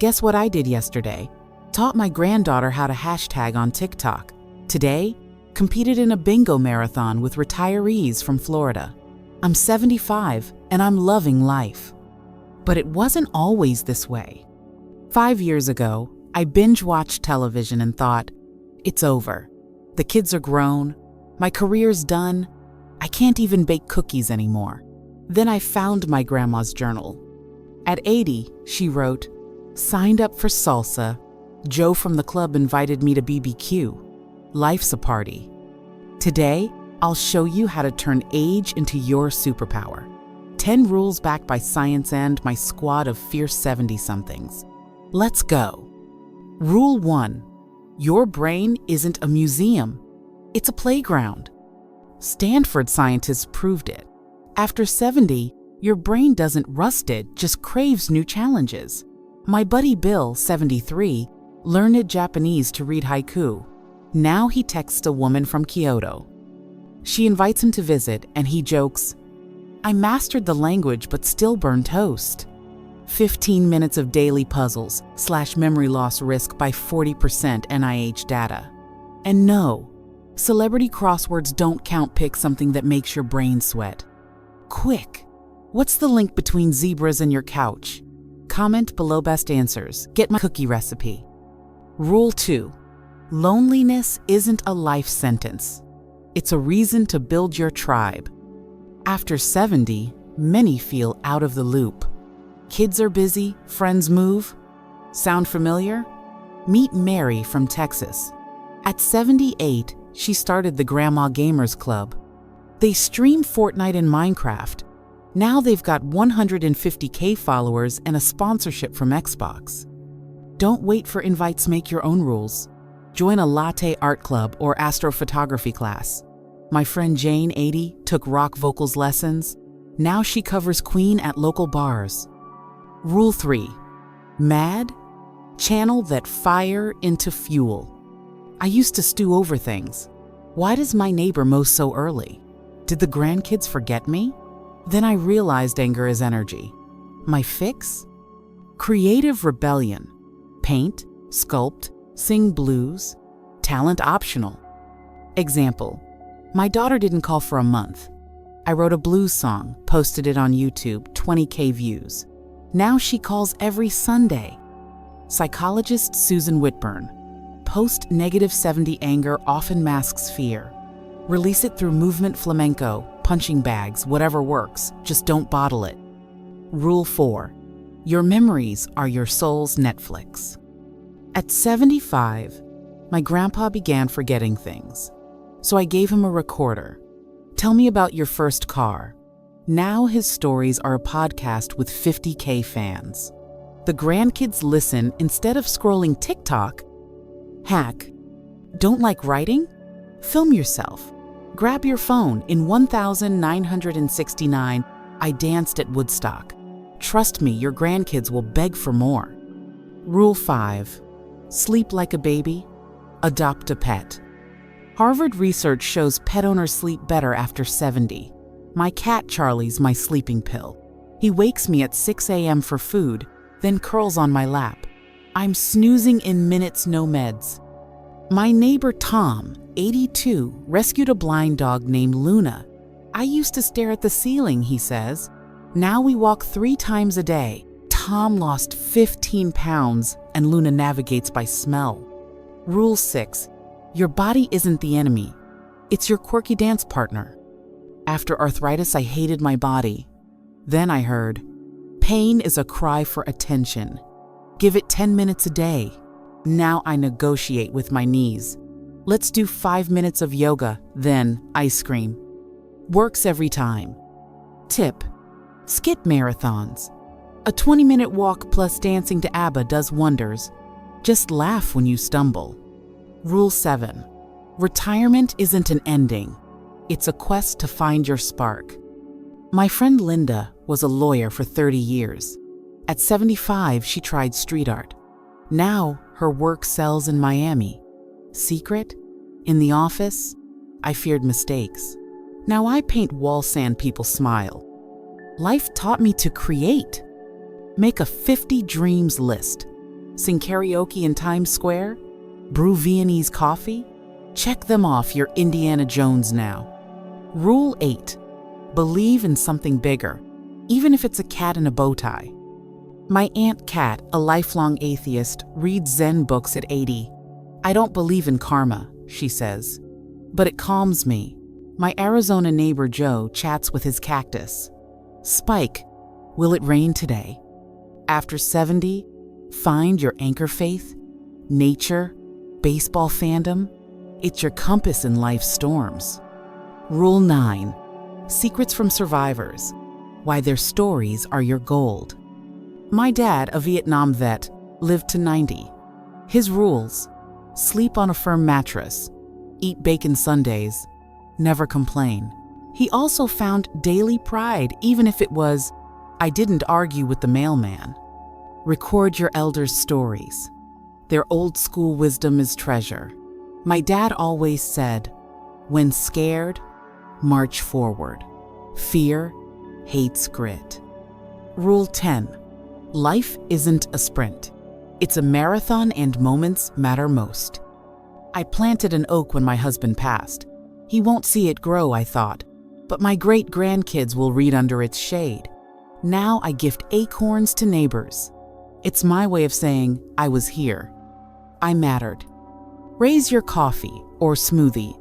Guess what I did yesterday? Taught my granddaughter how to hashtag on TikTok. Today, competed in a bingo marathon with retirees from Florida. I'm 75 and I'm loving life. But it wasn't always this way. 5 years ago, I binge-watched television and thought, it's over. The kids are grown. My career's done. I can't even bake cookies anymore. Then I found my grandma's journal. At 80, she wrote, "Signed up for salsa. Joe from the club invited me to BBQ. Life's a party. Today, I'll show you how to turn age into your superpower. 10 rules backed by science and my squad of fierce 70-somethings. Let's go. Rule 1. Your brain isn't a museum. It's a playground. Stanford scientists proved it. After 70, your brain doesn't rust, it just craves new challenges. My buddy Bill, 73, learned Japanese to read haiku. Now he texts a woman from Kyoto. She invites him to visit and he jokes, "I mastered the language but still burn toast." 15 minutes of daily puzzles slash memory loss risk by 40% NIH data. And no, celebrity crosswords don't count. Pick something that makes your brain sweat. Quick, what's the link between zebras and your couch? Comment below best answers. Get my cookie recipe. Rule 2. Loneliness isn't a life sentence. It's a reason to build your tribe. After 70, many feel out of the loop. Kids are busy, friends move. Sound familiar? Meet Mary from Texas. At 78, she started the Grandma Gamers Club. They stream Fortnite and Minecraft. Now they've got 150K followers and a sponsorship from Xbox. Don't wait for invites, make your own rules. Join a latte art club or astrophotography class. My friend Jane, 80, took rock vocals lessons. Now she covers Queen at local bars. Rule 3. Mad? Channel that fire into fuel. I used to stew over things. Why does my neighbor mow so early? Did the grandkids forget me? Then I realized anger is energy. My fix? Creative rebellion. Paint, sculpt, sing blues. Talent optional. Example. My daughter didn't call for a month. I wrote a blues song, posted it on YouTube, 20K views. Now she calls every Sunday. Psychologist Susan Whitburn. Post-negative 70 anger often masks fear. Release it through movement, flamenco, punching bags, whatever works, just don't bottle it. Rule 4. Your memories are your soul's Netflix. At 75, my grandpa began forgetting things. So I gave him a recorder. Tell me about your first car. Now his stories are a podcast with 50K fans. The grandkids listen instead of scrolling TikTok. Hack. Don't like writing? Film yourself. Grab your phone. In 1969, I danced at Woodstock. Trust me, your grandkids will beg for more. Rule 5. Sleep like a baby. Adopt a pet. Harvard research shows pet owners sleep better after 70. My cat Charlie's my sleeping pill. He wakes me at 6 a.m. for food, then curls on my lap. I'm snoozing in minutes, no meds. My neighbor Tom, 82, rescued a blind dog named Luna. I used to stare at the ceiling, he says. Now we walk 3 times a day. Tom lost 15 pounds and Luna navigates by smell. Rule 6. Your body isn't the enemy. It's your quirky dance partner. After arthritis, I hated my body. Then I heard, pain is a cry for attention. Give it 10 minutes a day. Now I negotiate with my knees. Let's do 5 minutes of yoga, then ice cream. Works every time. Tip: skip marathons. A 20-minute walk plus dancing to ABBA does wonders. Just laugh when you stumble. Rule 7. Retirement isn't an ending. It's a quest to find your spark. My friend Linda was a lawyer for 30 years. At 75, she tried street art. Now, her work sells in Miami. Secret? In the office, I feared mistakes. Now I paint wall sand, people smile. Life taught me to create. Make a 50 dreams list. Sing karaoke in Times Square? Brew Viennese coffee? Check them off, you're Indiana Jones now. Rule 8. Believe in something bigger, even if it's a cat in a bow tie. My Aunt Kat, a lifelong atheist, reads Zen books at 80. I don't believe in karma, she says, but it calms me. My Arizona neighbor Joe chats with his cactus. Spike, will it rain today? After 70, find your anchor faith, nature, baseball fandom. It's your compass in life's storms. Rule 9. Secrets from survivors. Why their stories are your gold. My dad, a Vietnam vet, lived to 90. His rules: sleep on a firm mattress, eat bacon Sundays, never complain. He also found daily pride, even if it was, I didn't argue with the mailman. Record your elders' stories. Their old school wisdom is treasure. My dad always said, when scared, march forward. Fear hates grit. Rule 10. Life isn't a sprint. It's a marathon and moments matter most. I planted an oak when my husband passed. He won't see it grow, I thought, but my great-grandkids will read under its shade. Now I gift acorns to neighbors. It's my way of saying I was here. I mattered. Raise your coffee or smoothie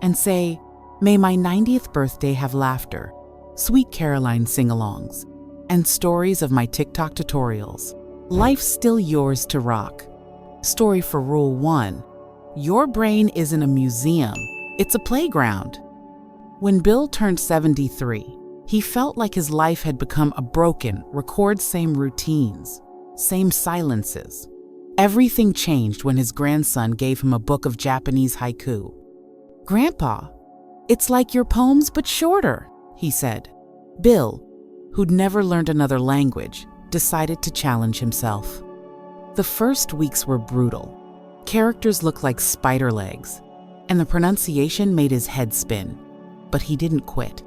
and say, may my 90th birthday have laughter, Sweet Caroline sing-alongs, and stories of my TikTok tutorials. Life's still yours to rock. Story for Rule 1. Your brain isn't a museum, it's a playground. When Bill turned 73, he felt like his life had become a broken record, same routines, same silences. Everything changed when his grandson gave him a book of Japanese haiku. Grandpa, it's like your poems but shorter, he said. Bill, who'd never learned another language, decided to challenge himself. The first weeks were brutal. Characters looked like spider legs, and the pronunciation made his head spin. But he didn't quit.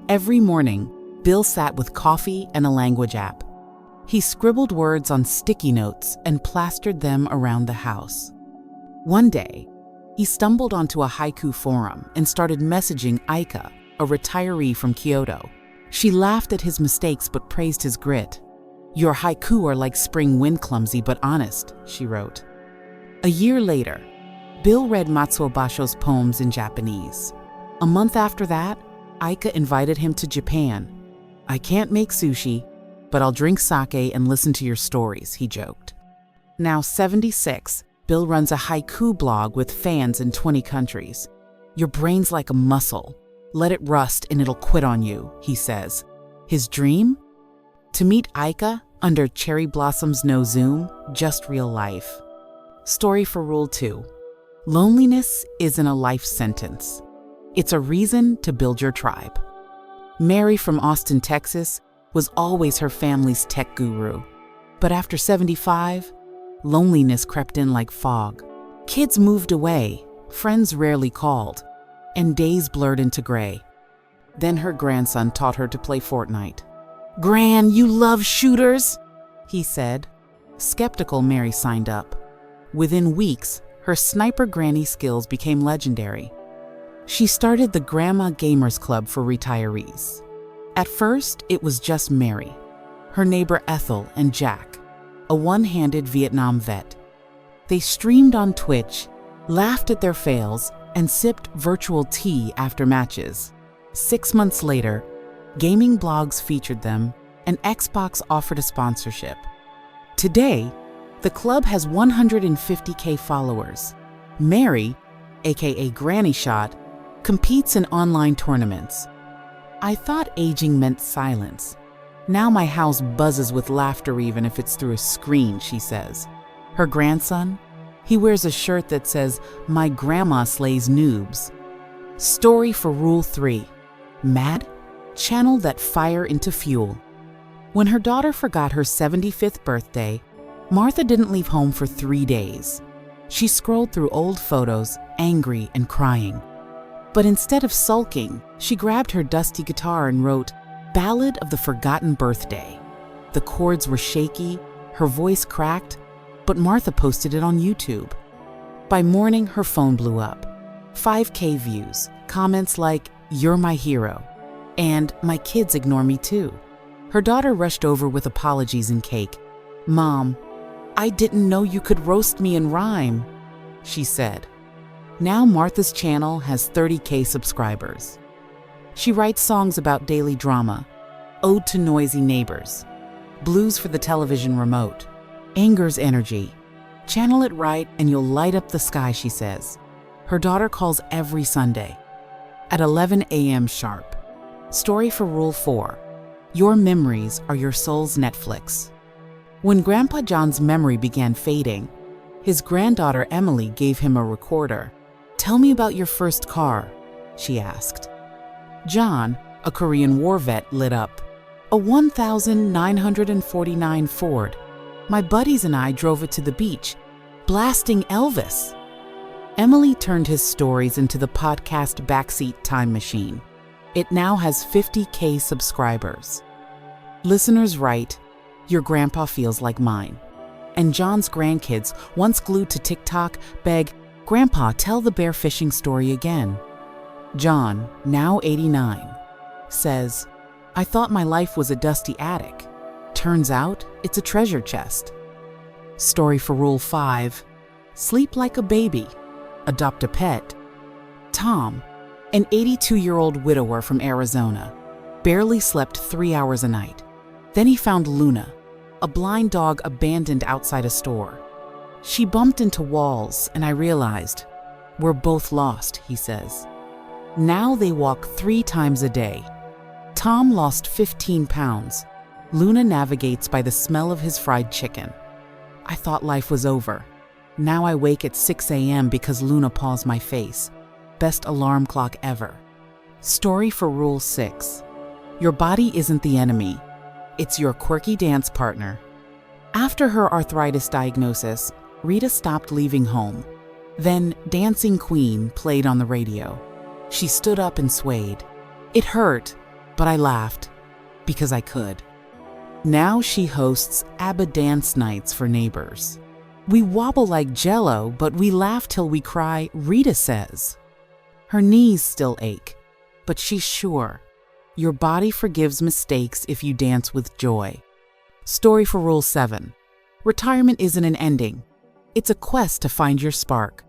Every morning, Bill sat with coffee and a language app. He scribbled words on sticky notes and plastered them around the house. One day, he stumbled onto a haiku forum and started messaging Aika, a retiree from Kyoto. She laughed at his mistakes but praised his grit. Your haiku are like spring wind, clumsy but honest, she wrote. A year later, Bill read Matsuo Basho's poems in Japanese. A month after that, Aika invited him to Japan. I can't make sushi, but I'll drink sake and listen to your stories, he joked. Now 76, Bill runs a haiku blog with fans in 20 countries. Your brain's like a muscle. Let it rust and it'll quit on you, he says. His dream? To meet Aika under cherry blossoms, no Zoom, just real life. Story for Rule 2. Loneliness isn't a life sentence. It's a reason to build your tribe. Mary from Austin, Texas, was always her family's tech guru. But after 75, loneliness crept in like fog. Kids moved away, friends rarely called, and days blurred into gray. Then her grandson taught her to play Fortnite. Gran, you love shooters, he said. Skeptical, Mary signed up. Within weeks, her sniper granny skills became legendary. She started the Grandma Gamers Club for retirees. At first, it was just Mary, her neighbor Ethel, and Jack, a one-handed Vietnam vet. They streamed on Twitch, laughed at their fails, and sipped virtual tea after matches. 6 months later, gaming blogs featured them, and Xbox offered a sponsorship. Today, the club has 150K followers. Mary, aka Granny Shot, competes in online tournaments. I thought aging meant silence. Now my house buzzes with laughter even if it's through a screen, she says. Her grandson? He wears a shirt that says, My grandma slays noobs. Story for Rule 3. Mad? Channel that fire into fuel. When her daughter forgot her 75th birthday, Martha didn't leave home for 3 days. She scrolled through old photos, angry and crying. But instead of sulking, she grabbed her dusty guitar and wrote, Ballad of the Forgotten Birthday. The chords were shaky, her voice cracked, but Martha posted it on YouTube. By morning, her phone blew up. 5K views, comments like, "You're my hero," and "My kids ignore me too." Her daughter rushed over with apologies and cake. "Mom, I didn't know you could roast me in rhyme," she said. Now Martha's channel has 30K subscribers. She writes songs about daily drama, ode to noisy neighbors, blues for the television remote, anger's energy. Channel it right and you'll light up the sky, she says. Her daughter calls every Sunday at 11 a.m. sharp. Story for Rule 4. Your memories are your soul's Netflix. When Grandpa John's memory began fading, his granddaughter Emily gave him a recorder. "Tell me about your first car," she asked. John, a Korean War vet, lit up. "A 1949 Ford. My buddies and I drove it to the beach, blasting Elvis." Emily turned his stories into the podcast Backseat Time Machine. It now has 50K subscribers. Listeners write, "Your grandpa feels like mine." And John's grandkids, once glued to TikTok, beg, "Grandpa, tell the bear fishing story again." John, now 89, says, "I thought my life was a dusty attic. Turns out it's a treasure chest." Story for Rule 5. Sleep like a baby. Adopt a pet. Tom, an 82-year-old widower from Arizona, barely slept 3 hours a night. Then he found Luna, a blind dog abandoned outside a store. "She bumped into walls and I realized, we're both lost," he says. Now they walk 3 times a day. Tom lost 15 pounds. Luna navigates by the smell of his fried chicken. "I thought life was over. Now I wake at 6 a.m. because Luna paws my face. Best alarm clock ever." Story for Rule 6. Your body isn't the enemy. It's your quirky dance partner. After her arthritis diagnosis, Rita stopped leaving home. Then Dancing Queen played on the radio. She stood up and swayed. It hurt, but I laughed because I could. Now she hosts ABBA dance nights for neighbors. "We wobble like Jell-O, but we laugh till we cry," Rita says. Her knees still ache, but she's sure your body forgives mistakes if you dance with joy. Story for Rule 7. Retirement isn't an ending. It's a quest to find your spark.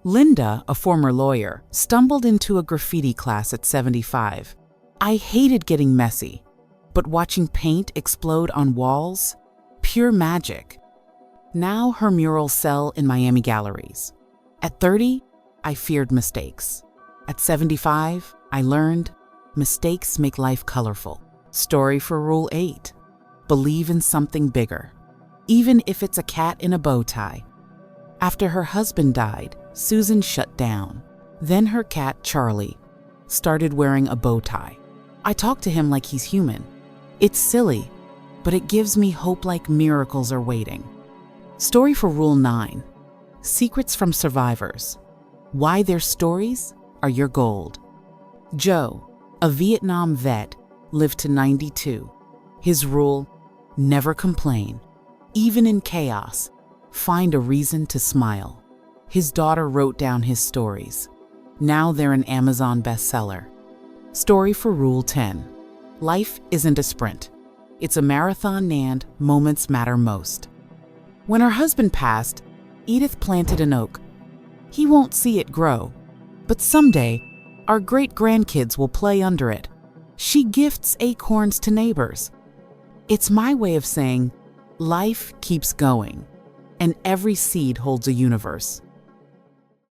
Linda, a former lawyer, stumbled into a graffiti class at 75. "I hated getting messy, but watching paint explode on walls, pure magic." Now her murals sell in Miami galleries. At 30, I feared mistakes. At 75, I learned mistakes make life colorful. Story for Rule 8. Believe in something bigger, even if it's a cat in a bow tie. After her husband died, Susan shut down. Then her cat, Charlie, started wearing a bow tie. I talk to him like he's human. It's silly, but it gives me hope like miracles are waiting. Story for Rule 9. Secrets from survivors. Why their stories are your gold. Joe, a Vietnam vet, lived to 92. His rule: never complain. Even in chaos, find a reason to smile. His daughter wrote down his stories. Now they're an Amazon bestseller. Story for Rule 10. Life isn't a sprint. It's a marathon and moments matter most. When her husband passed, Edith planted an oak. He won't see it grow, but someday our great-grandkids will play under it. She gifts acorns to neighbors. It's my way of saying life keeps going, and every seed holds a universe.